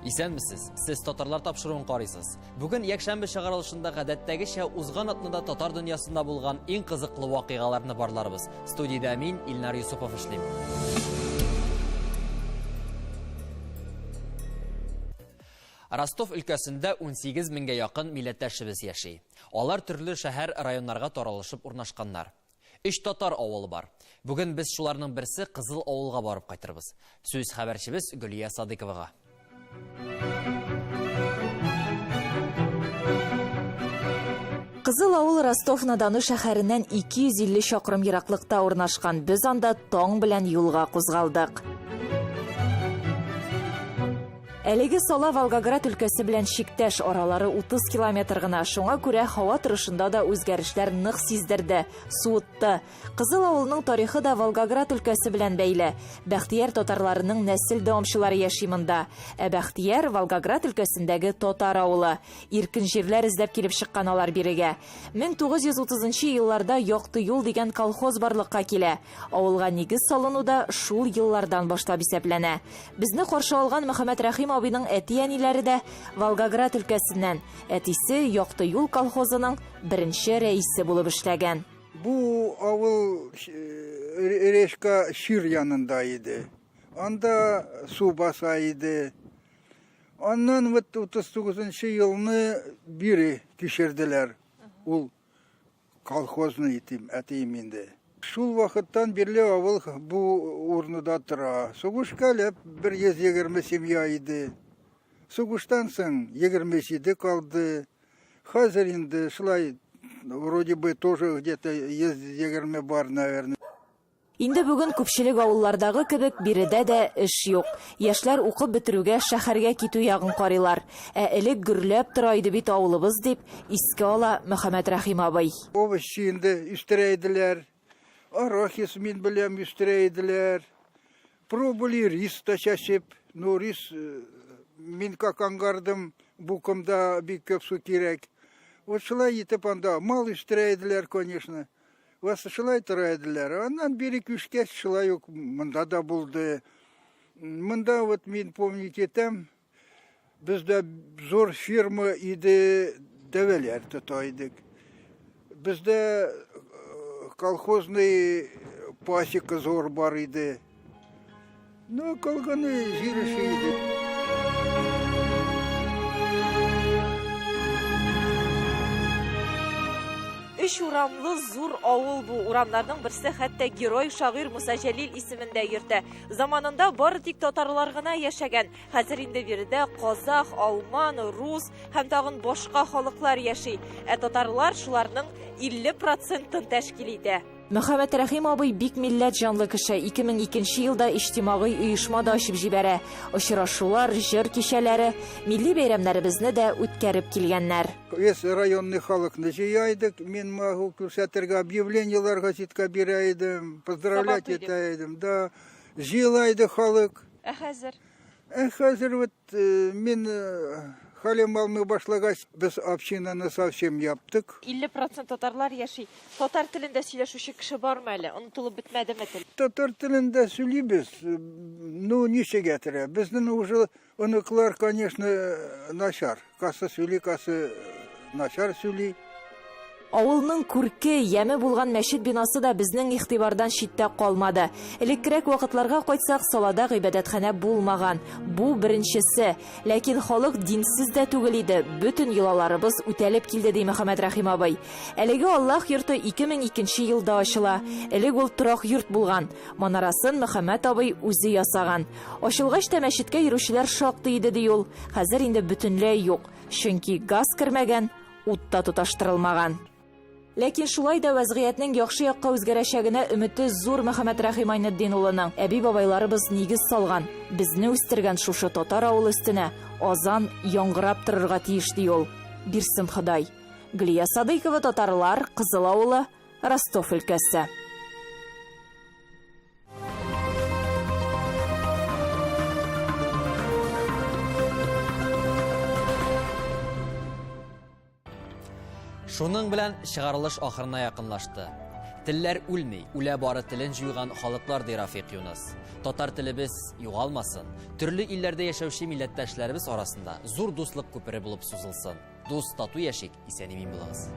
Исәнмесез, сез татарлар тапшыруын карыйсыз. Бүген якшәмбе чыгарылышында гадәттәгечә узган атнада татар дөньясында булган иң кызыклы вакыйгаларны барларбыз. Студиядә мин, Илнар Юсупов эшлим. Ростов өлкәсендә 18 меңгә якын милләттәшебез яши. Алар төрле шәһәр, районнарга таралышып урнашканнар. 3 татар авылы бар. Бүген без шуларның берсе Кызыл авылга барып кайтырбыз. Сүз хәбәрчебез Гөлия Садыковага. Кызыл авыл Ростов-на-Дону шәһәреннән 250 чакрым ераклыкта урнашкан. Без анда таң белән юлга кузгалдык. Әлеге сала Волгоград өлкәсе белән чиктәш, аралары 30 километр гына. Шуңа күрә һава торышында да үзгәрешләр нык сиздерде, суытты. Кызыл авылның тарихы да Волгоград өлкәсе белән бәйле. Бәхтияр татарларының нәсел дәвамчылары яши монда. Бәхтияр Волгоград өлкәсендәге татар авылы. Иркен җирләр эзләп килеп чыккан алар бирегә. 1930 елларда Якты юл дигән колхоз барлыкка килә. Авылга нигез салынуда шул еллардан башлап исәпләнә. Безне каршы алган Мөхәммәд Рәхим абыйның әти-әниләре дә Волгоград өлкәсеннән. Әтисе Якты юл колхозының беренче рәисе булып эшләгән. Bu avul Reşka Şir yanındaydı. Anda su basaydı. Ondan 39. yılını biri geçirdiler. Ул kolhozunu eteyiminde. Şul vakittan birli avul bu urnuda tıra. Soğuş gelip 120 семья idi. Soğuştan soň 27 kaldı. Hazır indi şulay вроде бы тоже где-то 120 бар, наверное. Инде бүген күпчелек авыллардагы кебек биредә дә эш юк. Яшьләр укып бетерүгә шәһәргә китү ягын карыйлар. Элек гөрләп тора иде бит авылыбыз дип искә ала Мөхәммәд Рәхим абый. Овощи инде үстерәйделәр. Арахис мин беләм үстерәйделәр. Пробовали рис та чәчеп. Ну рис мин как аңгардым, бу комда бик күп су кирәк. Вот шулай итеп анда мал үстерәйделәр, конечно. Вас шулай торайдылар. Аннан бери күшкәч шулай ук монда да булды. Монда вот мин помнить етәм, бездә зур фирма иде, дәвәләр тотайдык. Бездә колхозный пасека зур бар иде. Ну, калганы җиреши иде. Үч урамлы зур авыл бу. Урамнарның берсе хәтта герой шагыйрь Муса Җәлил исемендә йөртә. Заманында бары тик татарлар гына яшәгән. Хәзер инде биредә казах, алман, рус һәм тагын башка халыклар яши. Татарлар шуларның 50% тәшкил итә. Мөхәммәд Рәхим абый бик милләт җанлы кеше. 2002 елда иҗтимагый оешма да ачып җибәрә. Очрашулар, җыр кичәләре, милли бәйрәмнәребезне дә үткәреп килгәннәр. Весь районный халыкны җыйдык. Мин могу күрсәтергә объявлениелар газетка бирә идем, поздравлять итә идем. Да, җыйлайды халык. Хәзер? Хәзер вот мин Халим алмый башлагач, без общинаны совсем яптык. 50% татарлар яши. Татар телендә сөйләшүче кеше бармы әле? Онытылып бетмәдеме тел? Татар телендә сөйлибез. Ну, ничек тирә. Безнең уже оныклар, конечно, начар. Касы сөйли, касы начар сөйли. Авылның күрке, яме булган мәчет бинасы да безнең игътибардан читтә калмады. Элеккерәк вакытларга кайтсак, салада гыйбадәтханә булмаган. Бу беренчесе. Ләкин халык динсез дә түгел иде. Бөтен йолаларыбыз үтәлеп килде, ди Мөхәммәд Рәхим абый. Әлеге Аллаһ йорты 2002 елда ачыла. Элек ул торак йорт булган. Манарасын Мөхәммәд абый үзе ясаган. Ачылгач та мәчеткә йөрүчеләр шактый иде, ди ул. Хәзер инде бөтенләй юк. Чөнки газ кермәгән, ут та тоташтырылмаган. Ләкин шулай да вәзгыятьнең яхшы якка үзгәрәчәгенә өмете зур Мөхәммәд Рәхим Айнетдин улының. Әби-бабайларыбыз нигез салган, безне үстергән шушы татар авылы өстенә азан яңгырап торырга тиеш, ди ул. Бирсен Ходай. Гөлия Садыкова, татарлар, Кызыл авылы, Ростов өлкәсе. Шуның белән чыгарылыш ахырына якынлашты. Телләр үлми, үлә бары телен җуйган халыклар ди Рафик Юнус. Татар телебез югалмасын, төрле илләрдә яшәүче милләттәшләребез арасында зур дуслык күпере булып сузылсын. Дус тату яшик, исән-имин булыгыз.